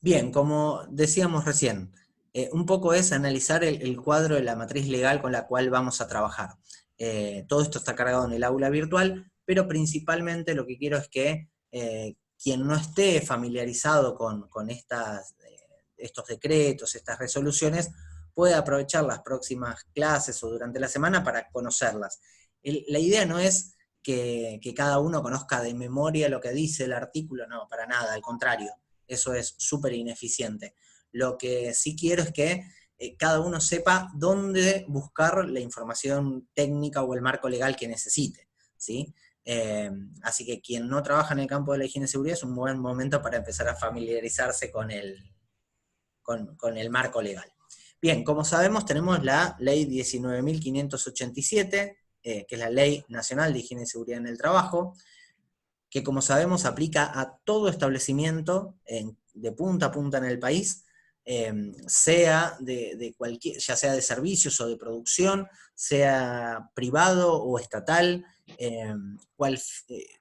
Bien, como decíamos recién, un poco es analizar el cuadro de la matriz legal con la cual vamos a trabajar. Todo esto está cargado en el aula virtual, pero principalmente lo que quiero es que quien no esté familiarizado con estos decretos, estas resoluciones, pueda aprovechar las próximas clases o durante la semana para conocerlas. La idea no es que cada uno conozca de memoria lo que dice el artículo, no, para nada, al contrario. Eso es súper ineficiente. Lo que sí quiero es que cada uno sepa dónde buscar la información técnica o el marco legal que necesite, ¿sí? Así que quien no trabaja en el campo de la higiene y seguridad es un buen momento para empezar a familiarizarse con el marco legal. Bien, como sabemos tenemos la ley 19.587, que es la Ley Nacional de Higiene y Seguridad en el Trabajo, que como sabemos aplica a todo establecimiento de punta a punta en el país, sea de cualquier, ya sea de servicios o de producción, sea privado o estatal,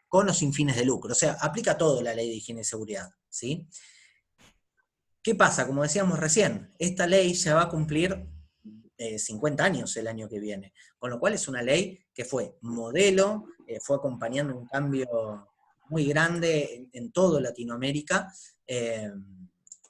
con o sin fines de lucro. O sea, aplica todo la ley de higiene y seguridad, ¿sí? ¿Qué pasa? Como decíamos recién, esta ley ya va a cumplir 50 años el año que viene, con lo cual es una ley que fue modelo, fue acompañando un cambio muy grande en todo Latinoamérica,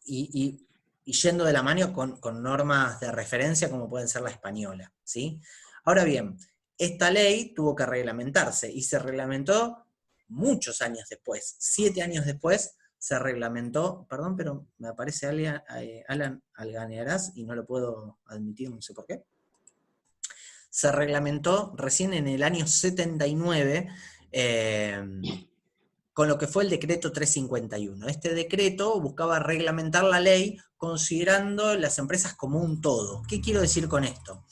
y, y yendo de la mano con normas de referencia como pueden ser la española, ¿sí? Ahora bien, esta ley tuvo que reglamentarse, y se reglamentó muchos años después, 7 años después, se reglamentó, perdón, pero me aparece Alan Alganearás y no lo puedo admitir, no sé por qué. Se reglamentó recién en el año 79, con lo que fue el decreto 351. Este decreto buscaba reglamentar la ley considerando las empresas como un todo. ¿Qué quiero decir con esto?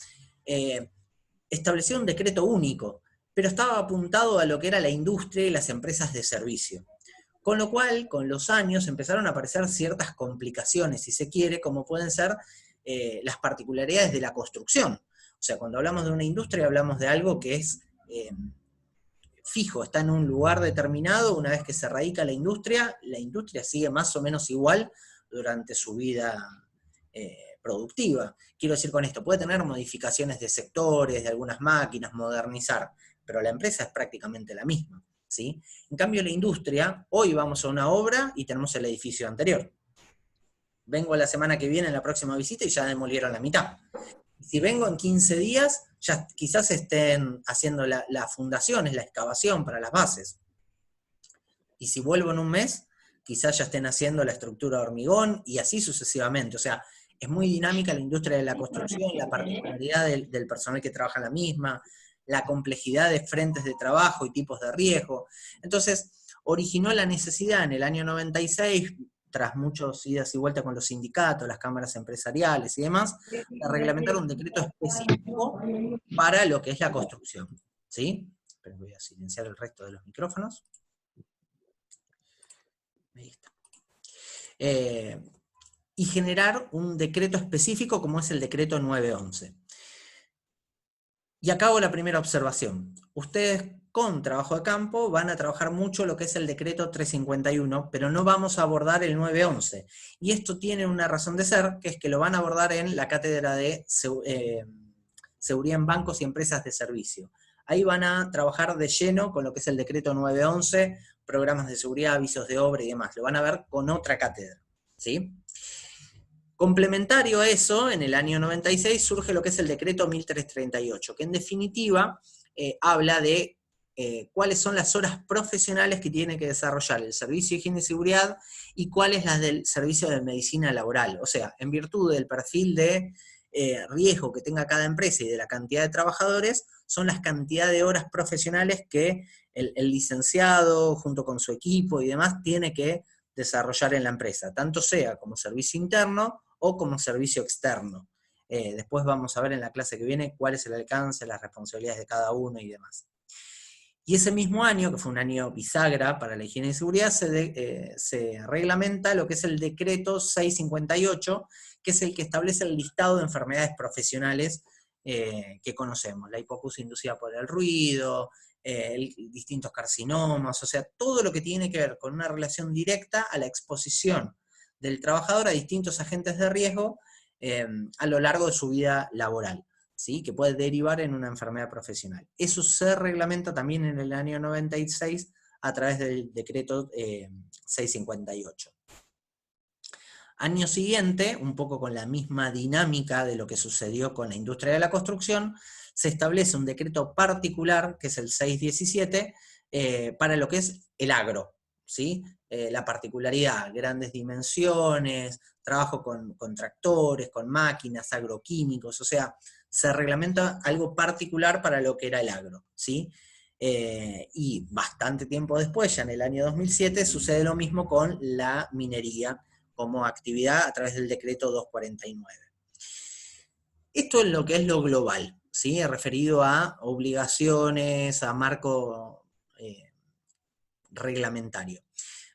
Estableció un decreto único, pero estaba apuntado a lo que era la industria y las empresas de servicio. Con lo cual, con los años empezaron a aparecer ciertas complicaciones, si se quiere, como pueden ser las particularidades de la construcción. O sea, cuando hablamos de una industria, hablamos de algo que es fijo, está en un lugar determinado. Una vez que se radica la industria sigue más o menos igual durante su vida productiva. Quiero decir con esto, puede tener modificaciones de sectores, de algunas máquinas, modernizar, pero la empresa es prácticamente la misma, ¿sí? En cambio, la industria, hoy vamos a una obra y tenemos el edificio anterior. Vengo la semana que viene en la próxima visita y ya demolieron la mitad. Si vengo en 15 días, ya quizás estén haciendo las fundaciones, la excavación para las bases. Y si vuelvo en un mes, quizás ya estén haciendo la estructura de hormigón, y así sucesivamente. O sea, es muy dinámica la industria de la construcción, la particularidad del personal que trabaja en la misma, la complejidad de frentes de trabajo y tipos de riesgo. Entonces, originó la necesidad en el año 96, tras muchos idas y vueltas con los sindicatos, las cámaras empresariales y demás, de reglamentar un decreto específico para lo que es la construcción, ¿sí? Pero voy a silenciar el resto de los micrófonos. Ahí está. Y generar un decreto específico como es el decreto 911. Y acá hago la primera observación. Ustedes con trabajo de campo van a trabajar mucho lo que es el decreto 351, pero no vamos a abordar el 911. Y esto tiene una razón de ser, que es que lo van a abordar en la cátedra de seguridad en bancos y empresas de servicio. Ahí van a trabajar de lleno con lo que es el decreto 911, programas de seguridad, avisos de obra y demás. Lo van a ver con otra cátedra, ¿sí? Complementario a eso, en el año 96 surge lo que es el decreto 1338, que en definitiva habla de cuáles son las horas profesionales que tiene que desarrollar el servicio de higiene y seguridad y cuáles las del servicio de medicina laboral. O sea, en virtud del perfil de riesgo que tenga cada empresa y de la cantidad de trabajadores, son las cantidades de horas profesionales que el licenciado, junto con su equipo y demás, tiene que desarrollar en la empresa, tanto sea como servicio interno o como servicio externo. Después vamos a ver en la clase que viene cuál es el alcance, las responsabilidades de cada uno y demás. Y ese mismo año, que fue un año bisagra para la higiene y seguridad, se reglamenta lo que es el decreto 658, que es el que establece el listado de enfermedades profesionales que conocemos, la hipoacusia inducida por el ruido, distintos carcinomas, o sea, todo lo que tiene que ver con una relación directa a la exposición del trabajador a distintos agentes de riesgo a lo largo de su vida laboral, ¿sí? Que puede derivar en una enfermedad profesional. Eso se reglamenta también en el año 96 a través del decreto 658. Año siguiente, un poco con la misma dinámica de lo que sucedió con la industria de la construcción, se establece un decreto particular, que es el 617, para lo que es el agro, ¿sí? La particularidad, grandes dimensiones, trabajo con tractores, con máquinas, agroquímicos, o sea, se reglamenta algo particular para lo que era el agro, ¿sí? Y bastante tiempo después, ya en el año 2007, sucede lo mismo con la minería como actividad a través del decreto 249. Esto es lo que es lo global, ¿sí? Referido a obligaciones, a marco reglamentario.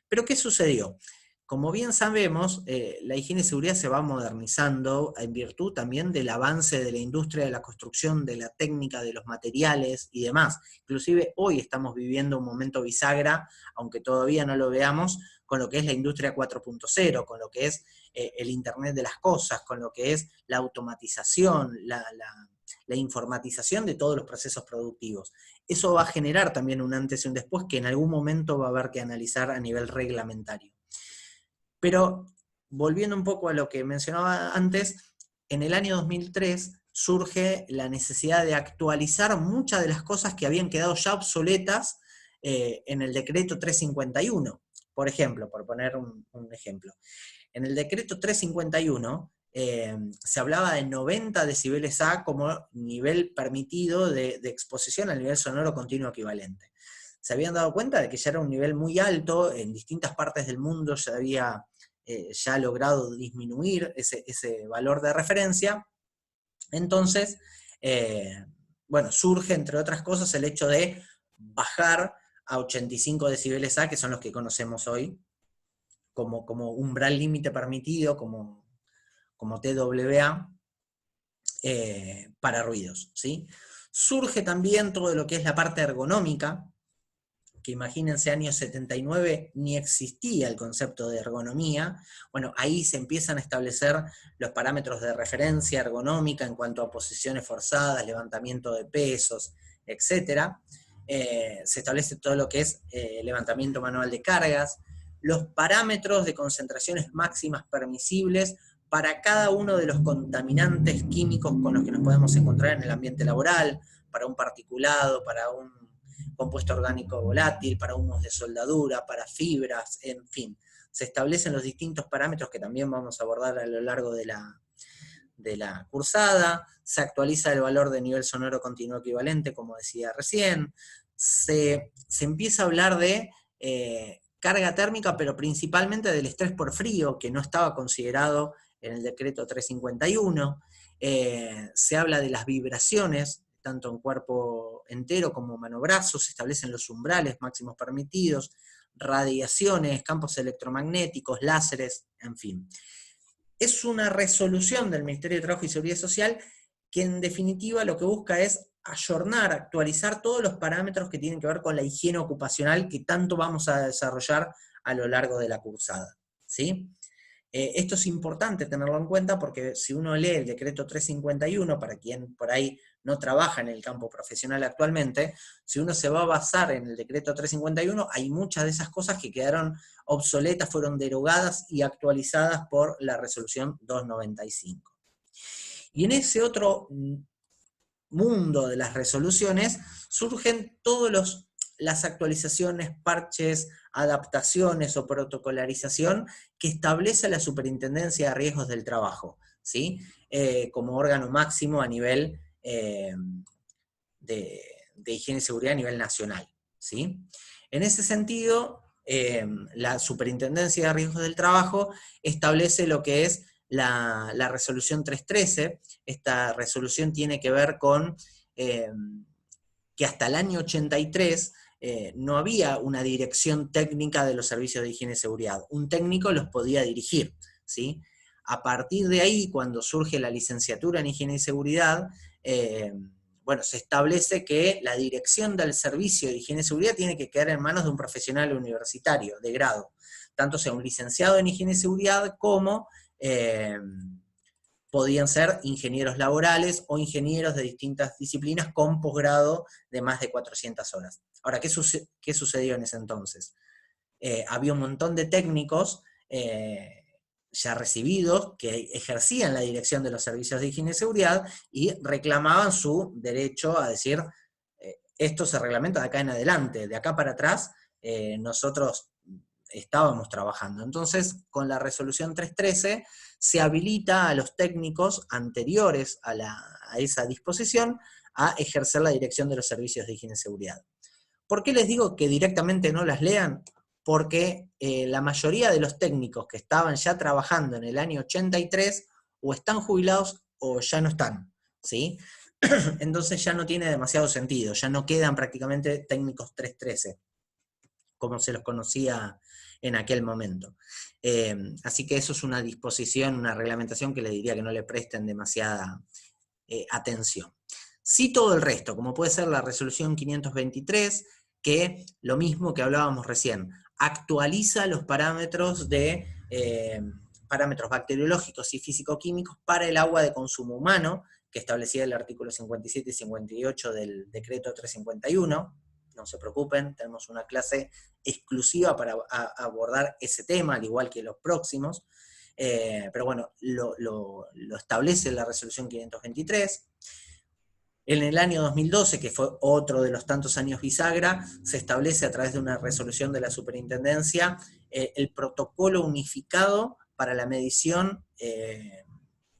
Pero ¿qué sucedió? Como bien sabemos, la higiene y seguridad se va modernizando en virtud también del avance de la industria de la construcción, de la técnica, de los materiales y demás. Inclusive hoy estamos viviendo un momento bisagra, aunque todavía no lo veamos, con lo que es la industria 4.0, con lo que es el Internet de las cosas, con lo que es la automatización, la informatización de todos los procesos productivos. Eso va a generar también un antes y un después que en algún momento va a haber que analizar a nivel reglamentario. Pero volviendo un poco a lo que mencionaba antes, en el año 2003 surge la necesidad de actualizar muchas de las cosas que habían quedado ya obsoletas en el decreto 351. Por ejemplo, por poner un ejemplo. En el decreto 351 se hablaba de 90 decibeles A como nivel permitido de exposición al nivel sonoro continuo equivalente. Se habían dado cuenta de que ya era un nivel muy alto, en distintas partes del mundo se había ya logrado disminuir ese valor de referencia. Entonces, bueno, surge entre otras cosas el hecho de bajar a 85 decibeles A, que son los que conocemos hoy, como umbral límite permitido, como TWA, para ruidos, ¿sí? Surge también todo lo que es la parte ergonómica, que imagínense, años 79 ni existía el concepto de ergonomía. Bueno, ahí se empiezan a establecer los parámetros de referencia ergonómica en cuanto a posiciones forzadas, levantamiento de pesos, etc. Se establece todo lo que es levantamiento manual de cargas, los parámetros de concentraciones máximas permisibles para cada uno de los contaminantes químicos con los que nos podemos encontrar en el ambiente laboral, para un particulado, para un compuesto orgánico volátil, para humos de soldadura, para fibras, en fin. Se establecen los distintos parámetros que también vamos a abordar a lo largo de la cursada, se actualiza el valor de nivel sonoro continuo equivalente, como decía recién, se empieza a hablar de carga térmica, pero principalmente del estrés por frío, que no estaba considerado en el decreto 351, se habla de las vibraciones, tanto en cuerpo entero como mano-brazo, se establecen los umbrales máximos permitidos, radiaciones, campos electromagnéticos, láseres, en fin. Es una resolución del Ministerio de Trabajo y Seguridad Social que en definitiva lo que busca es ayornar, actualizar todos los parámetros que tienen que ver con la higiene ocupacional que tanto vamos a desarrollar a lo largo de la cursada, ¿sí? Esto es importante tenerlo en cuenta porque si uno lee el decreto 351, para quien por ahí no trabaja en el campo profesional actualmente, si uno se va a basar en el decreto 351, hay muchas de esas cosas que quedaron obsoletas, fueron derogadas y actualizadas por la resolución 295. Y en ese otro mundo de las resoluciones surgen todas las actualizaciones, parches, adaptaciones o protocolarización que establece la Superintendencia de Riesgos del Trabajo, ¿sí? Como órgano máximo a nivel de higiene y seguridad a nivel nacional, ¿sí? En ese sentido, la Superintendencia de Riesgos del Trabajo establece lo que es la resolución 313. Esta resolución tiene que ver con que hasta el año 83 no había una dirección técnica de los servicios de higiene y seguridad. Un técnico los podía dirigir, ¿sí? A partir de ahí, cuando surge la licenciatura en higiene y seguridad, bueno, se establece que la dirección del servicio de higiene y seguridad tiene que quedar en manos de un profesional universitario de grado. tanto sea un licenciado en higiene y seguridad como podían ser ingenieros laborales o ingenieros de distintas disciplinas con posgrado de más de 400 horas. Ahora, ¿qué sucedió en ese entonces? Había un montón de técnicos ya recibidos que ejercían la dirección de los servicios de higiene y seguridad y reclamaban su derecho a decir, esto se reglamenta de acá en adelante, de acá para atrás, nosotros estábamos trabajando. Entonces, con la resolución 313 se habilita a los técnicos anteriores a esa disposición a ejercer la dirección de los servicios de higiene y seguridad. ¿Por qué les digo que directamente no las lean? Porque la mayoría de los técnicos que estaban ya trabajando en el año 83 o están jubilados o ya no están, ¿sí? Entonces ya no tiene demasiado sentido, ya no quedan prácticamente técnicos 313, como se los conocía en aquel momento. Así que eso es una disposición, una reglamentación que les diría que no le presten demasiada atención. Sí, todo el resto, como puede ser la resolución 523, que lo mismo que hablábamos recién, actualiza los parámetros parámetros bacteriológicos y físico-químicos para el agua de consumo humano, que establecía el artículo 57 y 58 del decreto 351. No se preocupen, tenemos una clase exclusiva para abordar ese tema, al igual que los próximos. Pero bueno, lo establece la resolución 523. En el año 2012, que fue otro de los tantos años bisagra, se establece a través de una resolución de la superintendencia el protocolo unificado para la medición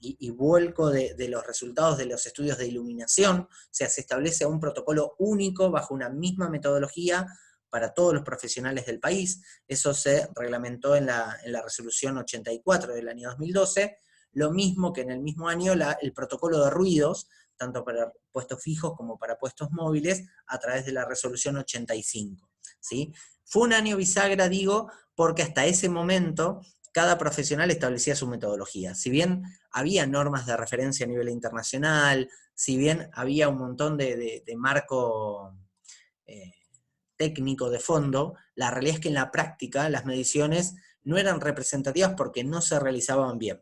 y vuelco de los resultados de los estudios de iluminación. O sea, se establece un protocolo único bajo una misma metodología para todos los profesionales del país. Eso se reglamentó en la resolución 84 del año 2012, lo mismo que en el mismo año el protocolo de ruidos, tanto para puestos fijos como para puestos móviles, a través de la resolución 85. ¿Sí? Fue un año bisagra, digo, porque hasta ese momento cada profesional establecía su metodología. Si bien había normas de referencia a nivel internacional, si bien había un montón de marco técnico de fondo, la realidad es que en la práctica las mediciones no eran representativas porque no se realizaban bien.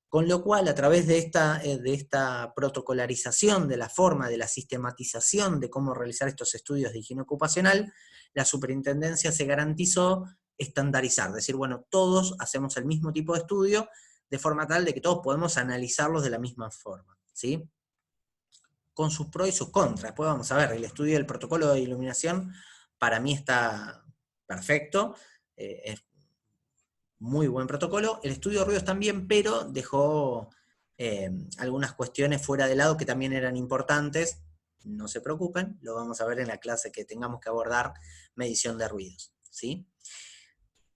Con lo cual, a través de esta protocolarización de la forma, de la sistematización de cómo realizar estos estudios de higiene ocupacional, la superintendencia se garantizó estandarizar, decir, bueno, todos hacemos el mismo tipo de estudio, de forma tal de que todos podemos analizarlos de la misma forma, ¿sí? Con sus pros y sus contras. Después vamos a ver, el estudio del protocolo de iluminación para mí está perfecto, es muy buen protocolo. El estudio de ruidos también, pero dejó algunas cuestiones fuera de lado que también eran importantes. No se preocupen, lo vamos a ver en la clase que tengamos que abordar medición de ruidos, ¿sí?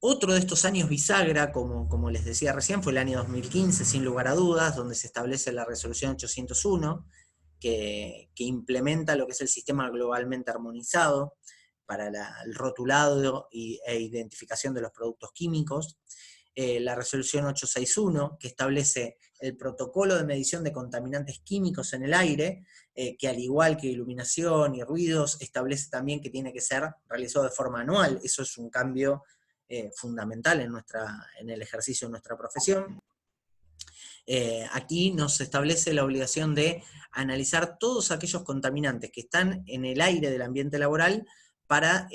Otro de estos años bisagra, como les decía recién, fue el año 2015, sin lugar a dudas, donde se establece la resolución 801, que implementa lo que es el sistema globalmente armonizado para el rotulado e identificación de los productos químicos. La resolución 861, que establece el protocolo de medición de contaminantes químicos en el aire, que al igual que iluminación y ruidos, establece también que tiene que ser realizado de forma anual. Eso es un cambio fundamental en el ejercicio de nuestra profesión. Aquí nos establece la obligación de analizar todos aquellos contaminantes que están en el aire del ambiente laboral para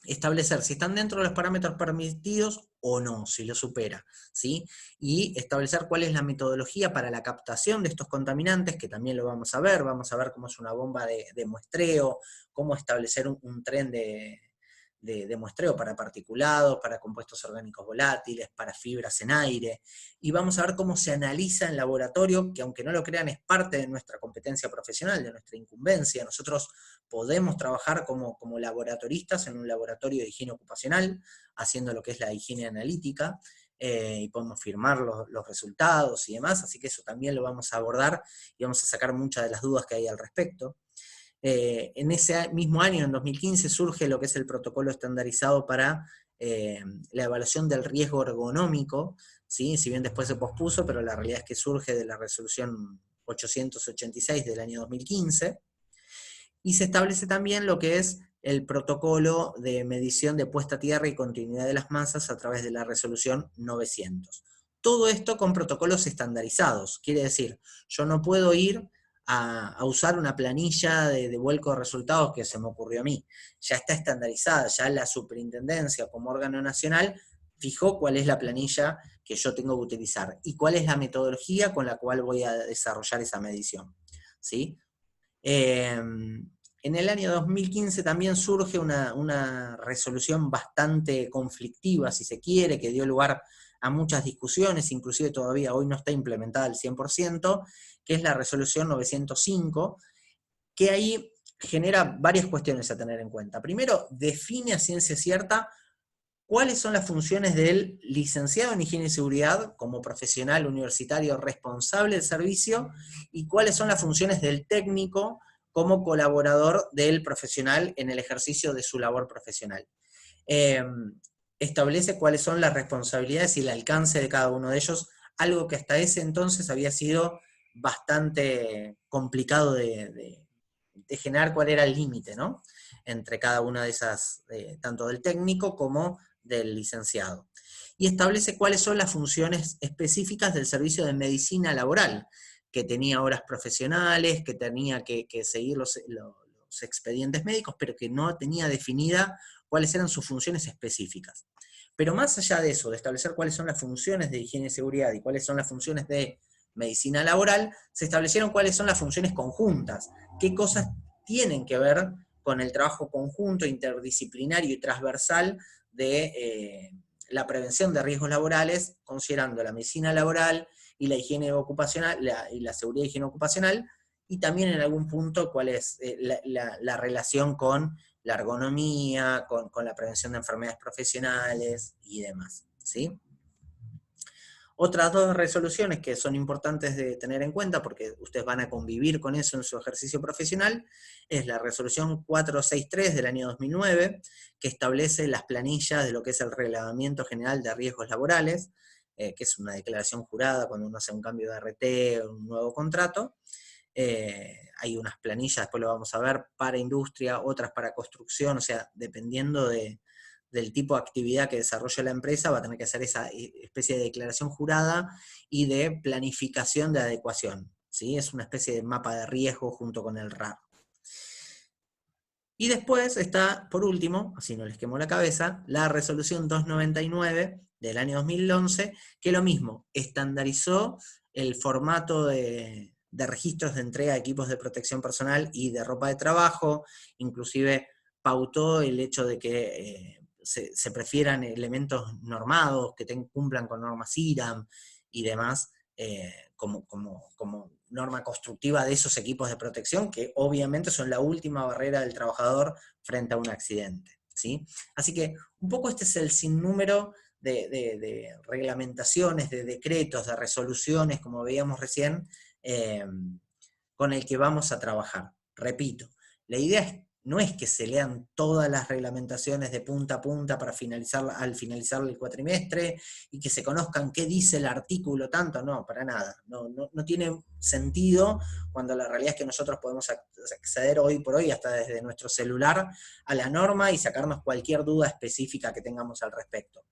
establecer si están dentro de los parámetros permitidos o no, si lo supera, ¿sí? Y establecer cuál es la metodología para la captación de estos contaminantes, que también lo vamos a ver cómo es una bomba de muestreo, cómo establecer un tren de muestreo para particulados, para compuestos orgánicos volátiles, para fibras en aire, y vamos a ver cómo se analiza en laboratorio, que aunque no lo crean es parte de nuestra competencia profesional, de nuestra incumbencia. Nosotros podemos trabajar como laboratoristas en un laboratorio de higiene ocupacional, haciendo lo que es la higiene analítica, y podemos firmar los resultados y demás, así que eso también lo vamos a abordar y vamos a sacar muchas de las dudas que hay al respecto. En ese mismo año, en 2015, surge lo que es el protocolo estandarizado para la evaluación del riesgo ergonómico, ¿sí? Si bien después se pospuso, pero la realidad es que surge de la resolución 886 del año 2015, y se establece también lo que es el protocolo de medición de puesta a tierra y continuidad de las masas a través de la resolución 900. Todo esto con protocolos estandarizados, quiere decir, yo no puedo ir a usar una planilla de vuelco de resultados que se me ocurrió a mí, ya está estandarizada, ya la superintendencia como órgano nacional fijó cuál es la planilla que yo tengo que utilizar y cuál es la metodología con la cual voy a desarrollar esa medición, ¿sí? En el año 2015 también surge una resolución bastante conflictiva, si se quiere, que dio lugar a muchas discusiones, inclusive todavía hoy no está implementada al 100%, que es la resolución 905, que ahí genera varias cuestiones a tener en cuenta. Primero, define a ciencia cierta cuáles son las funciones del licenciado en higiene y seguridad como profesional universitario responsable del servicio y cuáles son las funciones del técnico como colaborador del profesional en el ejercicio de su labor profesional. Establece cuáles son las responsabilidades y el alcance de cada uno de ellos, algo que hasta ese entonces había sido bastante complicado de generar cuál era el límite, ¿no? Entre cada una de esas, tanto del técnico como del licenciado. Y establece cuáles son las funciones específicas del servicio de medicina laboral, que tenía horas profesionales, que tenía que seguir los expedientes médicos, pero que no tenía definida cuáles eran sus funciones específicas. Pero más allá de eso, de establecer cuáles son las funciones de higiene y seguridad y cuáles son las funciones de medicina laboral, se establecieron cuáles son las funciones conjuntas, qué cosas tienen que ver con el trabajo conjunto, interdisciplinario y transversal de la prevención de riesgos laborales, considerando la medicina laboral y la higiene ocupacional, y la seguridad y higiene ocupacional, y también en algún punto cuál es la relación con la ergonomía, con la prevención de enfermedades profesionales y demás, ¿sí? Otras dos resoluciones que son importantes de tener en cuenta, porque ustedes van a convivir con eso en su ejercicio profesional, es la resolución 463 del año 2009, que establece las planillas de lo que es el Reglamento General de Riesgos Laborales, que es una declaración jurada cuando uno hace un cambio de RT o un nuevo contrato. Hay unas planillas, después lo vamos a ver, para industria, otras para construcción, o sea, dependiendo del tipo de actividad que desarrolla la empresa, va a tener que hacer esa especie de declaración jurada y de planificación de adecuación, ¿sí? Es una especie de mapa de riesgo junto con el RAR. Y después está, por último, así no les quemo la cabeza, la resolución 299 del año 2011, que lo mismo, estandarizó el formato de registros de entrega de equipos de protección personal y de ropa de trabajo, inclusive pautó el hecho de que se prefieran elementos normados, que cumplan con normas IRAM y demás, como norma constructiva de esos equipos de protección, que obviamente son la última barrera del trabajador frente a un accidente, ¿sí? Así que un poco este es el sinnúmero de reglamentaciones, de decretos, de resoluciones, como veíamos recién, con el que vamos a trabajar. Repito, la idea no es que se lean todas las reglamentaciones de punta a punta para al finalizar el cuatrimestre y que se conozcan qué dice el artículo tanto, no, para nada. No tiene sentido cuando la realidad es que nosotros podemos acceder hoy por hoy, hasta desde nuestro celular, a la norma y sacarnos cualquier duda específica que tengamos al respecto.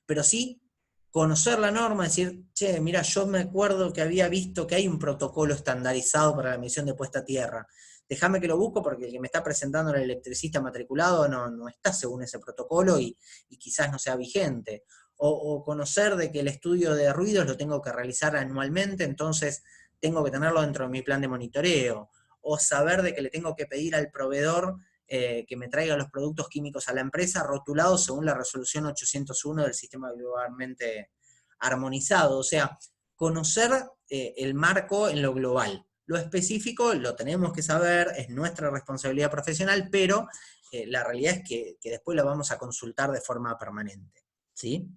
Pero sí conocer la norma, decir, che, mira, yo me acuerdo que había visto que hay un protocolo estandarizado para la medición de puesta a tierra. Déjame que lo busco porque el que me está presentando el electricista matriculado no está según ese protocolo y quizás no sea vigente. O conocer de que el estudio de ruidos lo tengo que realizar anualmente, entonces tengo que tenerlo dentro de mi plan de monitoreo. O saber de que le tengo que pedir al proveedor que me traiga los productos químicos a la empresa rotulados según la resolución 801 del sistema globalmente armonizado. O sea, conocer el marco en lo global. Lo específico lo tenemos que saber, es nuestra responsabilidad profesional, pero la realidad es que después lo vamos a consultar de forma permanente, ¿sí?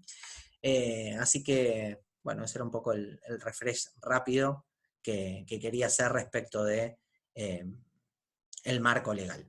Así que, bueno, ese era un poco el refresh rápido que quería hacer respecto de el marco legal.